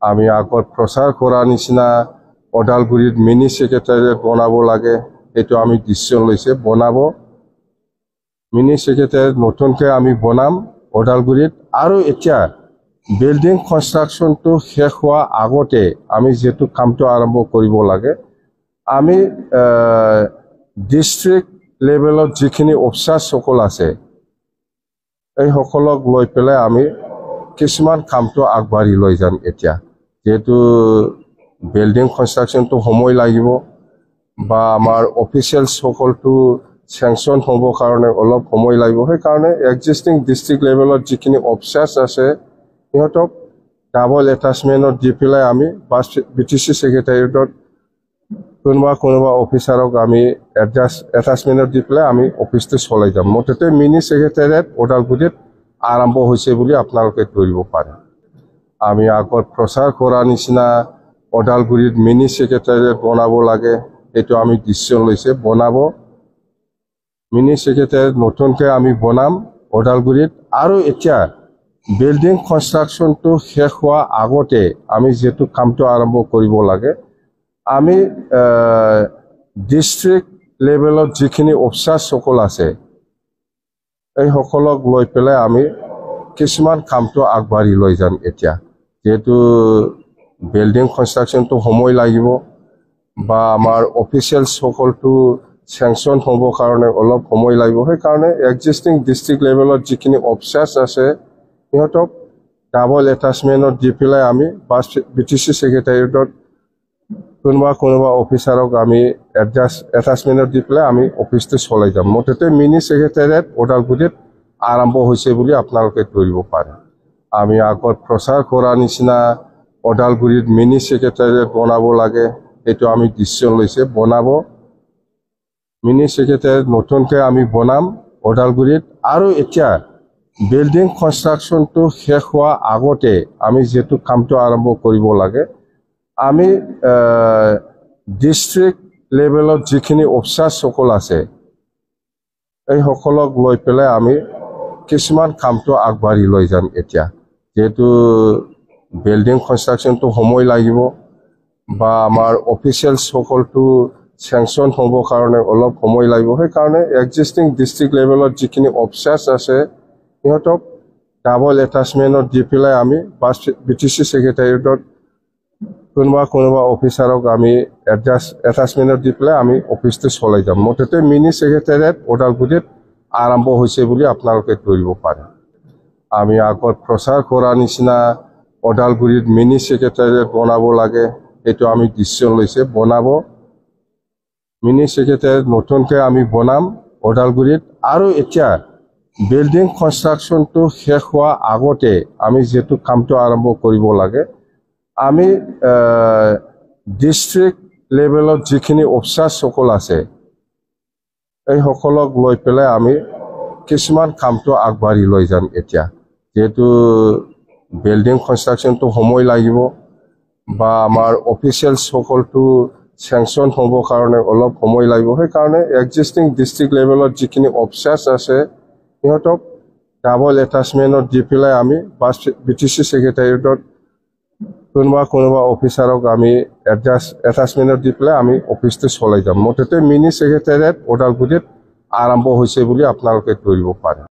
আমি আগত প্ৰচাৰ কৰা নিচিনা ওদালগুৰিত মিনি সেক্ৰেটাৰিয়েট বনাব লাগে এইটো আমি ডিসিশন লৈছে বনাব মিনি সেক্ৰেটাৰিয়েট নতুনকৈ আমি বনাম ওদালগুৰিত আৰু এতিয়া বিল্ডিং কনস্ট্ৰাকশনটো শেষ হোৱা আগতে আমি যেটো কামটো আৰম্ভ কৰিব লাগে আমি ডিস্ট্ৰিক্ট লেভেলত যিখিনি অফিচাৰ সকল আছে এই সকলক লৈ পেলাই আমি কিছুমান কামটো আগবাঢ়ি লৈ যাম এতিয়া যেটো বিল্ডিং কনস্ট্রাকশনটো সময় লাগিব বা আমাৰ অফিচিয়াল সকলটো স্যাংশন হ'ব কাৰণে অলপ সময় লাগিব সেই কাৰণে এক্সিস্টিং ডিস্ট্ৰিক্ট লেভেলত যিখিনি অফিচাৰ্স আছে ইহঁতক ডাবল এটাচমেন্টত দি পেলাই আমি বিটিসি সেক্ৰেটাৰিয়েটত কোনোবা অফিচাৰক আমি এটাচমেন্টত দি পেলাই আমি অফিসটো চলাই যাম মতেতে মিনি সেক্ৰেটাৰিয়েট ওদালগুৰিত আৰম্ভ হৈছে বুলি আপোনালোকে ধৰিব পাৰে আমি আগত প্ৰচাৰ কৰা নিচিনা ওদালগুৰিত মিনি সেক্ৰেটাৰিয়েট বনাব লাগে এইটো আমি ডিসিশন লৈছে বনাব মিনি সেক্ৰেটাৰিয়েট নতুনকৈ আমি বনাম ওদালগুৰিত আৰু এতিয়া বিল্ডিং কনস্ট্ৰাকশনটো শেষ হোৱা আগতে আমি যেটো কামটো আৰম্ভ কৰিব লাগে আমি ডিস্ট্ৰিক্ট লেভেলত যিখিনি অফিচাৰ সকল আছে এই সকলক লৈ পেলাই আমি কিছুমান কামটো আগবাঢ়ি লৈ যাম এতিয়া যেটো বিল্ডিং কনস্ট্রাকশনটো সময় লাগিব বা আমাৰ অফিচিয়াল সকলটো স্যাংশন হ'ব কাৰণে অলপ সময় লাগিব সেই কাৰণে এক্সিস্টিং ডিস্ট্ৰিক্ট লেভেলত যিখিনি অফিচাৰ্স আছে ইহঁতক ডাবল এটাচমেন্টত দি পেলাই আমি বিটিসি সেক্ৰেটাৰিয়েটত কোনোবা অফিচাৰক আমি এটাচমেন্টত দি পেলাই আমি অফিসটো চলাই যাম মতেতে মিনি সেক্ৰেটাৰিয়েট ওদালগুৰিত আৰম্ভ হৈছে বুলি আপোনালোকে ধৰিব পাৰে আমি আগত প্ৰচাৰ কৰা নিচিনা ওদালগুৰিত মিনি সেক্ৰেটাৰিয়েট বনাব লাগে এইটো আমি ডিসিশন লৈছে বনাব মিনি সেক্ৰেটাৰিয়েট নতুনকৈ আমি বনাম ওদালগুৰিত আৰু এতিয়া বিল্ডিং কনস্ট্ৰাকশনটো শেষ হোৱা আগতে আমি যেটো কামটো আৰম্ভ কৰিব লাগে আমি ডিস্ট্ৰিক্ট লেভেলত যিখিনি অফিচাৰ সকল আছে এই সকলক লৈ পেলাই আমি কিছুমান কামটো আগবাঢ়ি লৈ যাম এতিয়া যেটো বিল্ডিং কনস্ট্রাকশনটো সময় লাগিব বা আমাৰ অফিচিয়াল সকলটো স্যাংশন হ'ব কাৰণে অলপ সময় লাগিব সেই কাৰণে এক্সিস্টিং ডিস্ট্ৰিক্ট লেভেলত যিখিনি অফিচাৰ্স আছে ইহঁতক ডাবল এটাচমেন্টত দি পেলাই আমি বিটিসি সেক্ৰেটাৰিয়েটত কোনোবা অফিচাৰক আমি এটাচমেন্টত দি পেলাই আমি অফিসটো চলাই যাম মতেতে মিনি সেক্ৰেটাৰিয়েট ওদালগুৰিত আৰম্ভ হৈছে বুলি আপোনালোকে ধৰিব পাৰে আমি আগত প্ৰচাৰ কৰা নিচিনা ওদালগুৰিত মিনি সেক্ৰেটাৰিয়েট বনাব লাগে এইটো আমি ডিসিশন লৈছে বনাব মিনি সেক্ৰেটাৰিয়েট নতুনকৈ আমি বনাম ওদালগুৰিত আৰু এতিয়া বিল্ডিং কনস্ট্ৰাকশনটো শেষ হোৱা আগতে আমি যেটো কামটো আৰম্ভ কৰিব লাগে আমি ডিস্ট্ৰিক্ট লেভেলত যিখিনি অফিচাৰ সকল আছে এই সকলক লৈ পেলাই আমি কিছুমান কামটো আগবাঢ়ি লৈ যাম এতিয়া যেটো বিল্ডিং কনস্ট্রাকশনটো সময় লাগিব বা আমাৰ অফিচিয়াল সকলটো স্যাংশন হ'ব কাৰণে অলপ সময় লাগিব সেই কাৰণে এক্সিস্টিং ডিস্ট্ৰিক্ট লেভেলত যিখিনি অফিচাৰ্স আছে ইহঁতক ডাবল এটাচমেন্টত দি পেলাই আমি বিটিসি সেক্ৰেটাৰিয়েটত কোনোবা অফিচাৰক আমি এটাচমেন্টত দি পেলাই আমি অফিসটো চলাই যাম মতেতে মিনি সেক্ৰেটাৰিয়েট ওদালগুৰিত আৰম্ভ হৈছে বুলি আপোনালোকে ধৰিব পাৰে